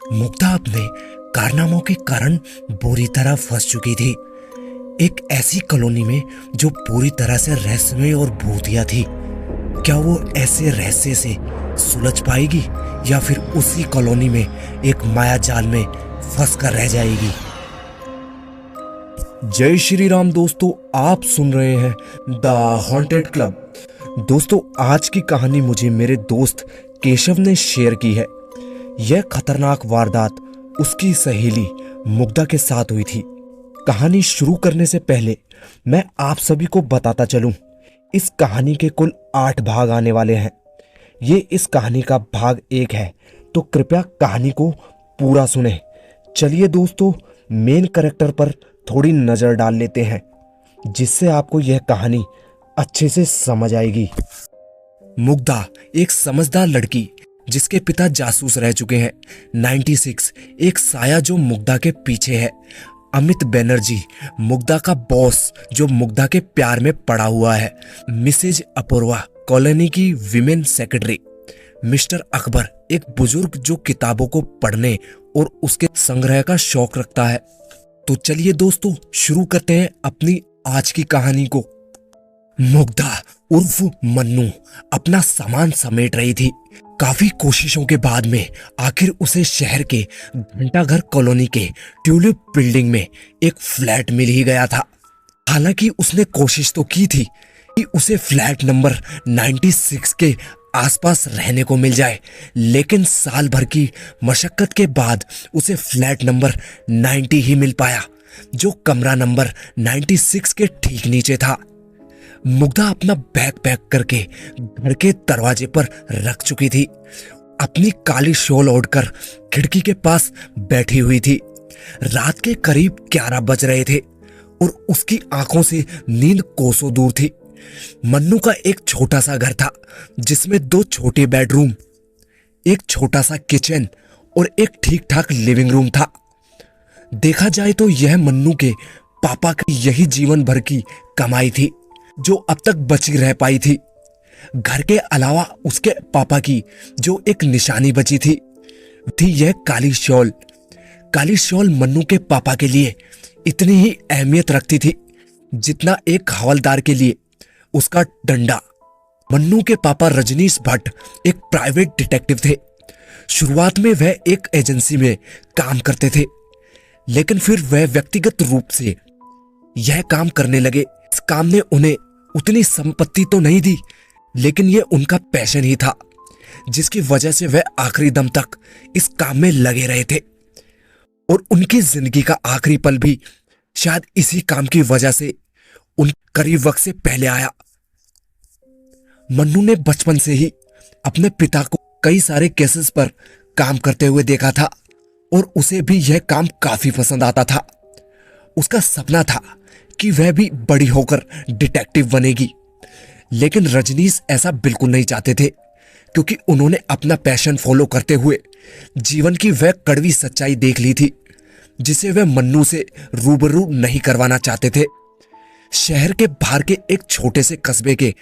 मुग्धा अपने कारनामों के कारण बुरी तरह फंस चुकी थी। एक ऐसी कॉलोनी में जो पूरी तरह से रहस्यमय और भूतिया थी। क्या वो ऐसे रहस्य से सुलझ पाएगी या फिर उसी कॉलोनी में एक माया जाल में फंस कर रह जाएगी? जय श्री राम दोस्तों, आप सुन रहे हैं द हॉन्टेड क्लब। दोस्तों, आज की कहानी मुझे मेरे दोस्त केशव ने शेयर की है। यह खतरनाक वारदात उसकी सहेली मुग्धा के साथ हुई थी। कहानी शुरू करने से पहले मैं आप सभी को बताता चलूं, इस कहानी के कुल 8 भाग आने वाले हैं। ये इस कहानी का भाग 1 है, तो कृपया कहानी को पूरा सुने। चलिए दोस्तों, मेन कैरेक्टर पर थोड़ी नजर डाल लेते हैं, जिससे आपको यह कहानी अच्छे से समझ आएगी। मुग्धा एक समझदार लड़की जिसके पिता जासूस रह चुके हैं। 96 एक साया जो मुग्धा के पीछे है। अमित बनर्जी मुग्धा का बॉस जो मुग्धा के प्यार में पड़ा हुआ है। मिसेज अपूर्वा कॉलोनी की विमेन सेक्रेटरी। मिस्टर अकबर एक बुजुर्ग जो किताबों को पढ़ने और उसके संग्रह का शौक रखता है। तो चलिए दोस्तों, शुरू करते हैं अपनी आज की कहानी को। मुग्धा उर्फ मन्नू अपना सामान समेट रही थी। काफी कोशिशों के बाद में आखिर उसे शहर के घंटाघर कॉलोनी के ट्यूलिप बिल्डिंग में एक फ्लैट मिल ही गया था। हालांकि उसने कोशिश तो की थी कि उसे फ्लैट नंबर 96 के आसपास रहने को मिल जाए, लेकिन साल भर की मशक्कत के बाद उसे फ्लैट नंबर 90 ही मिल पाया, जो कमरा नंबर 96 के ठीक नीचे था। मुग्धा अपना बैग पैक करके घर के दरवाजे पर रख चुकी थी। अपनी काली शॉल ओढ़कर खिड़की के पास बैठी हुई थी। रात के करीब 11 बज रहे थे और उसकी आंखों से नींद कोसों दूर थी। मन्नू का एक छोटा सा घर था, जिसमें 2 छोटे बेडरूम, एक छोटा सा किचन और एक ठीक ठाक लिविंग रूम था। देखा जाए तो यह मन्नू के पापा की यही जीवन भर की कमाई थी, जो अब तक बची रह पाई थी। घर के अलावा उसके पापा की जो एक निशानी बची थी यह काली शॉल। काली शॉल मन्नू के पापा के लिए इतनी ही अहमियत रखती थी जितना एक हवलदार के लिए उसका डंडा। मन्नू के पापा रजनीश भट्ट एक प्राइवेट डिटेक्टिव थे। शुरुआत में वह एक एजेंसी में काम करते थे, लेकिन फिर वह व्यक्तिगत रूप से यह काम करने लगे। इस काम ने उन्हें उतनी संपत्ति तो नहीं दी, लेकिन यह उनका पैशन ही था, जिसकी वजह से वह आखिरी दम तक इस काम में लगे रहे थे। और उनकी जिंदगी का आखिरी पल भी शायद इसी काम की वजह से उन करीब वक्त से पहले आया। मन्नू ने बचपन से ही अपने पिता को कई सारे केसेस पर काम करते हुए देखा था और उसे भी यह काम काफी पसंद आता था। उसका सपना था कि वह भी बड़ी होकर डिटेक्टिव बनेगी, लेकिन रजनीश ऐसा बिल्कुल नहीं चाहते थे, क्योंकि उन्होंने अपना पैशन फॉलो करते हुए जीवन की वह कड़वी सच्चाई देख ली थी, जिसे वह मन्नू से रूबरू नहीं करवाना चाहते थे। शहर के बाहर के एक छोटे से कस्बे के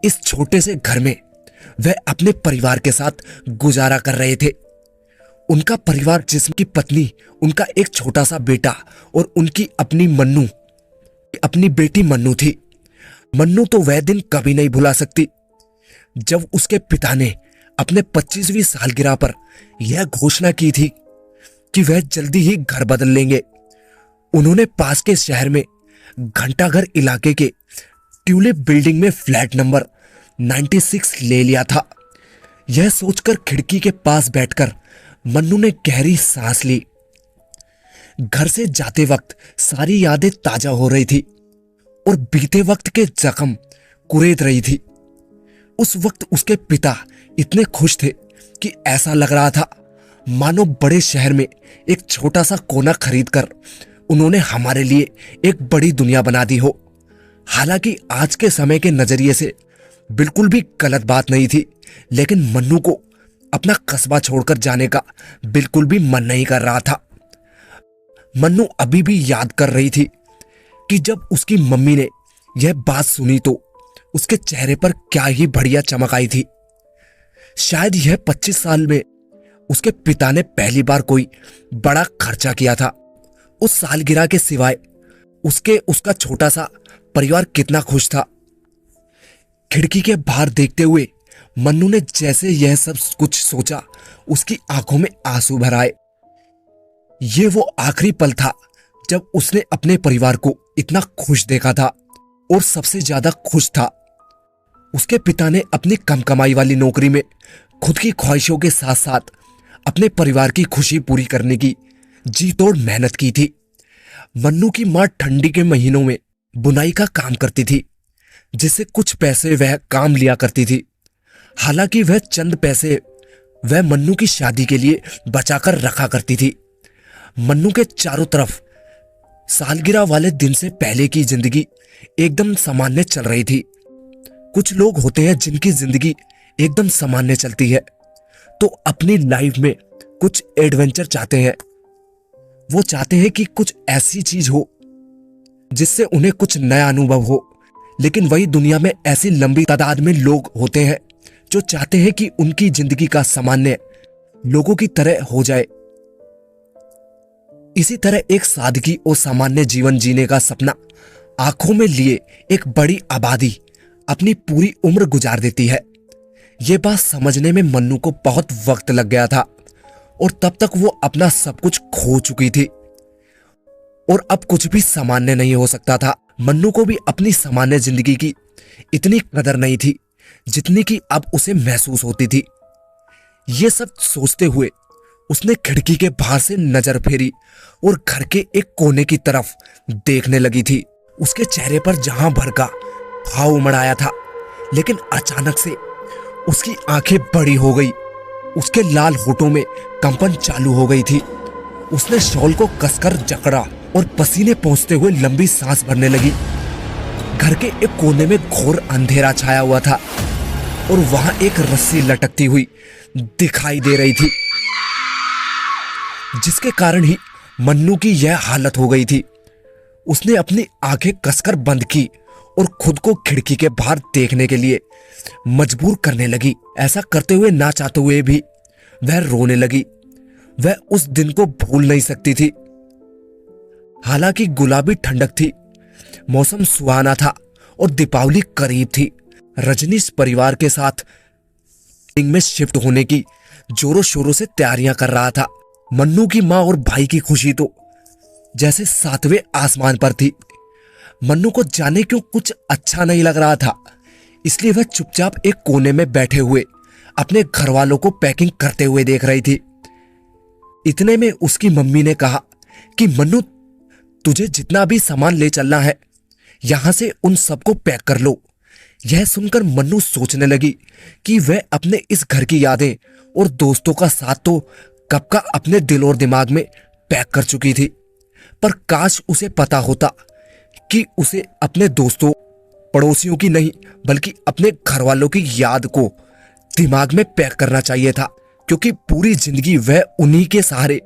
इस छोटे से घर में वह अपने परिवार के साथ गुजारा कर रहे थे। उनका परिवार, जिसकी पत्नी, उनका एक छोटा सा बेटा और उनकी अपनी बेटी मन्नू थी। मन्नू तो वह दिन कभी नहीं भुला सकती जब उसके पिता ने अपने 25वीं सालगिरह पर यह घोषणा की थी कि वह जल्दी ही घर बदल लेंगे। उन्होंने पास के शहर में घंटाघर इलाके के ट्यूलिप बिल्डिंग में फ्लैट नंबर 96 ले लिया था। यह सोचकर खिड़की के पास बैठकर मन्नू ने गहरी सांस ली। घर से जाते वक्त सारी यादें ताजा हो रही थी और बीते वक्त के जख्म कुरेद रही थी। उस वक्त उसके पिता इतने खुश थे कि ऐसा लग रहा था मानो बड़े शहर में एक छोटा सा कोना खरीदकर उन्होंने हमारे लिए एक बड़ी दुनिया बना दी हो। हालांकि आज के समय के नजरिए से बिल्कुल भी गलत बात नहीं थी, लेकिन मन्नू को अपना कस्बा छोड़कर जाने का बिल्कुल भी मन नहीं कर रहा था। मन्नू अभी भी याद कर रही थी कि जब उसकी मम्मी ने यह बात सुनी तो उसके चेहरे पर क्या ही बढ़िया चमक आई थी। शायद यह 25 साल में उसके पिता ने पहली बार कोई बड़ा खर्चा किया था। उस सालगिरह के सिवाय उसका छोटा सा परिवार कितना खुश था। खिड़की के बाहर देखते हुए मन्नू ने जैसे यह सब कुछ सोचा, उसकी आंखों में आंसू भर आए। ये वो आखिरी पल था जब उसने अपने परिवार को इतना खुश देखा था, और सबसे ज्यादा खुश था उसके पिता ने अपनी कम कमाई वाली नौकरी में खुद की ख्वाहिशों के साथ साथ अपने परिवार की खुशी पूरी करने की जी तोड़ मेहनत की थी। मन्नू की मां ठंडी के महीनों में बुनाई का काम करती थी, जिससे कुछ पैसे वह काम लिया करती थी। हालांकि वह चंद पैसे वह मन्नू की शादी के लिए बचाकर रखा करती थी। मन्नू के चारों तरफ सालगिरह वाले दिन से पहले की जिंदगी एकदम सामान्य चल रही थी। कुछ लोग होते हैं जिनकी जिंदगी एकदम सामान्य चलती है, तो अपनी लाइफ में कुछ एडवेंचर चाहते हैं। वो चाहते हैं कि कुछ ऐसी चीज हो जिससे उन्हें कुछ नया अनुभव हो। लेकिन वही दुनिया में ऐसी लंबी तादाद में लोग होते हैं जो चाहते हैं कि उनकी जिंदगी का सामान्य लोगों की तरह हो जाए। इसी तरह एक सादगी और सामान्य जीवन जीने का सपना आंखों में लिए एक बड़ी आबादी अपनी पूरी उम्र गुजार देती है। यह बात समझने में मन्नू को बहुत वक्त लग गया था, और तब तक वो अपना सब कुछ खो चुकी थी, और अब कुछ भी सामान्य नहीं हो सकता था। मन्नू को भी अपनी सामान्य जिंदगी की इतनी कदर नहीं थी जितनी कि अब उसे महसूस होती थी। ये सब सोचते हुए उसने खिड़की के बाहर से नजर फेरी और घर के एक कोने की तरफ देखने लगी थी। उसके चेहरे पर जहां भर का भाव उमड़ आया था, लेकिन अचानक से उसकी आंखें बड़ी हो गई। उसके लाल होठों में कंपन चालू हो गई थी। उसने शॉल को कसकर जकड़ा और पसीने पहुंचते हुए लंबी सांस भरने लगी। घर के एक कोने में घोर अंधेरा छाया हुआ था, और वहां एक रस्सी लटकती हुई दिखाई दे रही थी, जिसके कारण ही मन्नू की यह हालत हो गई थी। उसने अपनी आंखें कसकर बंद की और खुद को खिड़की के बाहर देखने के लिए मजबूर करने लगी। ऐसा करते हुए ना चाहते हुए भी वह रोने लगी। वह उस दिन को भूल नहीं सकती थी। हालांकि गुलाबी ठंडक थी, मौसम सुहाना था और दीपावली करीब थी। रजनीश परिवार के साथ में शिफ्ट होने की जोरों शोरों से तैयारियां कर रहा था। मन्नू की मां और भाई की खुशी तो जैसे सातवें आसमान पर थी। मन्नू को जाने क्यों कुछ अच्छा नहीं लग रहा था, इसलिए वह चुपचाप एक कोने में बैठे हुए अपने घर वालों को पैकिंग करते हुए देख रही थी। इतने में उसकी मम्मी ने कहा कि मन्नू, तुझे जितना भी सामान ले चलना है यहां से उन सबको पैक कर लो। यह सुनकर मन्नू सोचने लगी कि वह अपने इस घर की यादें और दोस्तों का साथ तो कब का अपने दिल और दिमाग में पैक कर चुकी थी। पर काश उसे पता होता कि उसे अपने दोस्तों पड़ोसियों की नहीं बल्कि अपने घर वालों की याद को दिमाग में पैक करना चाहिए था, क्योंकि पूरी जिंदगी वह उन्हीं के सहारे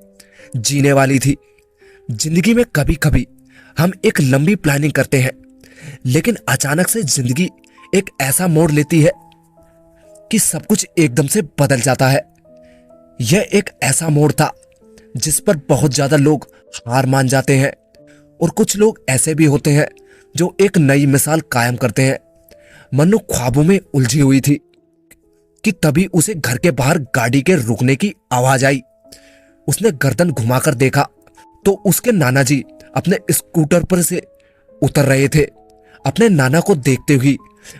जीने वाली थी। जिंदगी में कभी कभी हम एक लंबी प्लानिंग करते हैं, लेकिन अचानक से जिंदगी एक ऐसा मोड़ लेती है कि सब कुछ एकदम से बदल जाता है। यह एक ऐसा मोड़ था जिस पर बहुत ज्यादा लोग हार मान जाते हैं, और कुछ लोग ऐसे भी होते हैं जो एक नई मिसाल कायम करते हैं। मन्नू ख्वाबों में उलझी हुई थी कि तभी उसे घर के बाहर गाड़ी के रुकने की आवाज आई। उसने गर्दन घुमाकर देखा तो उसके नाना जी अपने स्कूटर पर से उतर रहे थे। अपने नाना को देखते हुए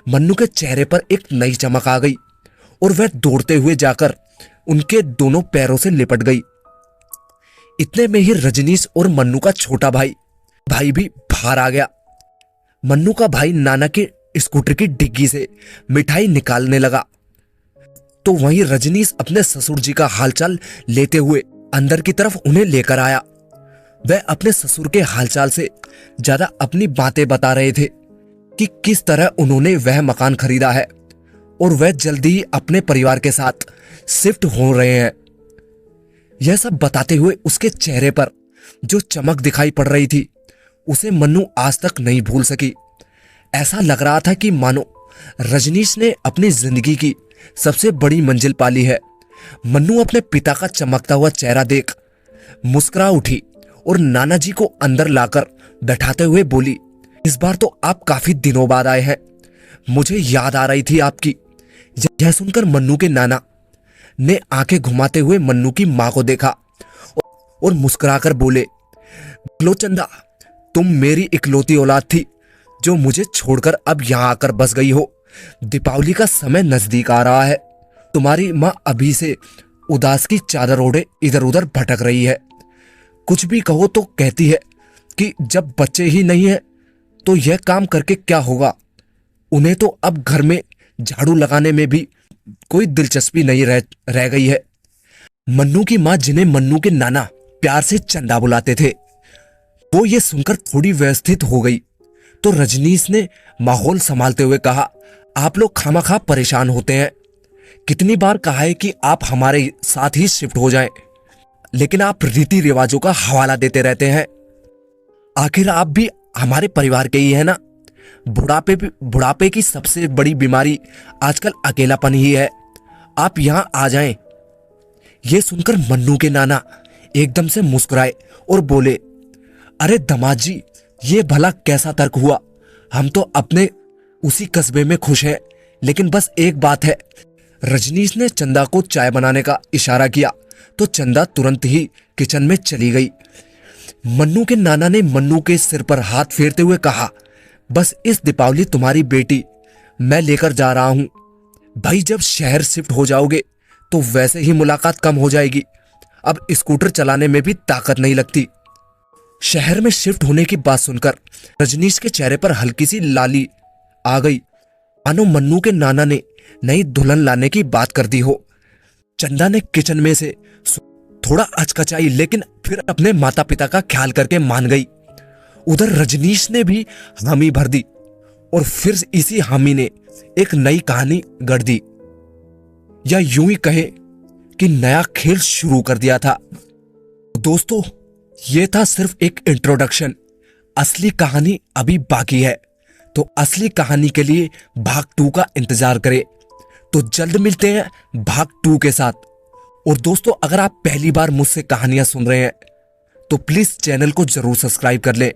मन्नू के चेहरे पर एक नई चमक आ गई, और वह दौड़ते हुए जाकर उनके दोनों पैरों से लिपट गई। इतने में ही रजनीश और मन्नू का छोटा भाई भी बाहर आ गया। मन्नू का भाई नाना के स्कूटर की डिग्गी से मिठाई निकालने लगा, तो वहीं रजनीश अपने ससुर जी का हालचाल लेते हुए अंदर की तरफ उन्हें लेकर आया। वह अपने ससुर के हालचाल से ज्यादा अपनी बातें बता रहे थे कि किस तरह उन्होंने वह मकान खरीदा है और वह जल्दी ही अपने परिवार के साथ शिफ्ट हो रहे हैं। यह सब बताते हुए उसके चेहरे पर जो चमक दिखाई पड़ रही थी उसे मन्नू आज तक नहीं भूल सकी। ऐसा लग रहा था कि मानो रजनीश ने अपनी जिंदगी की सबसे बड़ी मंजिल पा ली है, मन्नू अपने पिता का चमकता हुआ चेहरा देख मुस्कुरा उठी और नाना जी को अंदर लाकर बैठाते हुए बोली, इस बार तो आप काफी दिनों बाद आए हैं, मुझे याद आ रही थी आपकी। यह सुनकर मन्नू के नाना ने आंखें घुमाते हुए मन्नू की मां को देखा और मुस्कुराकर बोले, लो चंदा, तुम मेरी इकलौती औलाद थी जो मुझे छोड़कर अब यहां आकर बस गई हो। दीपावली का समय नजदीक आ रहा है, तुम्हारी मां अभी से उदास की चादर ओढ़े इधर उधर भटक रही है। कुछ भी कहो तो कहती है कि जब बच्चे ही नहीं है तो यह काम करके क्या होगा। उन्हें तो अब घर में झाड़ू लगाने में भी कोई दिलचस्पी नहीं रह गई है। मन्नू की मां, जिन्हें मन्नू के नाना प्यार से चंदा बुलाते थे, वो ये सुनकर थोड़ी व्यवस्थित हो गई तो रजनीश ने माहौल संभालते हुए कहा, आप लोग खामखा परेशान होते हैं। कितनी बार कहा है कि आप हमारे साथ ही शिफ्ट हो जाएं, लेकिन आप रीति रिवाजों का हवाला देते रहते हैं। आखिर आप भी हमारे परिवार के ही है ना। बुढ़ापे की सबसे बड़ी बीमारी आजकल अकेलापन ही है। आप यहां आ जाएं। यह सुनकर मन्नू के नाना एकदम से मुस्कुराए और बोले, अरे दामाद जी, ये भला कैसा तर्क हुआ। हम तो अपने उसी कस्बे में खुश हैं, लेकिन बस एक बात है। रजनीश ने चंदा को चाय बनाने का इशारा किया तो चंदा तुरंत ही किचन में चली गई। मन्नू के नाना ने मन्नू के सिर पर हाथ फेरते हुए कहा, बस इस दीपावली तुम्हारी बेटी मैं लेकर जा रहा हूं। भाई, जब शहर शिफ्ट हो जाओगे तो वैसे ही मुलाकात कम हो जाएगी। अब स्कूटर चलाने में भी ताकत नहीं लगती। शहर में शिफ्ट होने की बात सुनकर रजनीश के चेहरे पर हल्की सी लाली आ गई, मानो मन्नू के नाना ने नई दुल्हन लाने की बात कर दी हो। चंदा ने किचन में से थोड़ा हचकचाई, लेकिन फिर अपने माता पिता का ख्याल करके मान गई। उधर रजनीश ने भी हामी भर दी और फिर इसी हामी ने एक नई कहानी गढ़ दी, या यूं ही कहे कि नया खेल शुरू कर दिया था। दोस्तों, यह था सिर्फ एक इंट्रोडक्शन। असली कहानी अभी बाकी है, तो असली कहानी के लिए भाग 2 का इंतजार करें। तो जल्द मिलते हैं भाग 2 के साथ। और दोस्तों, अगर आप पहली बार मुझसे कहानियां सुन रहे हैं तो प्लीज चैनल को जरूर सब्सक्राइब कर लें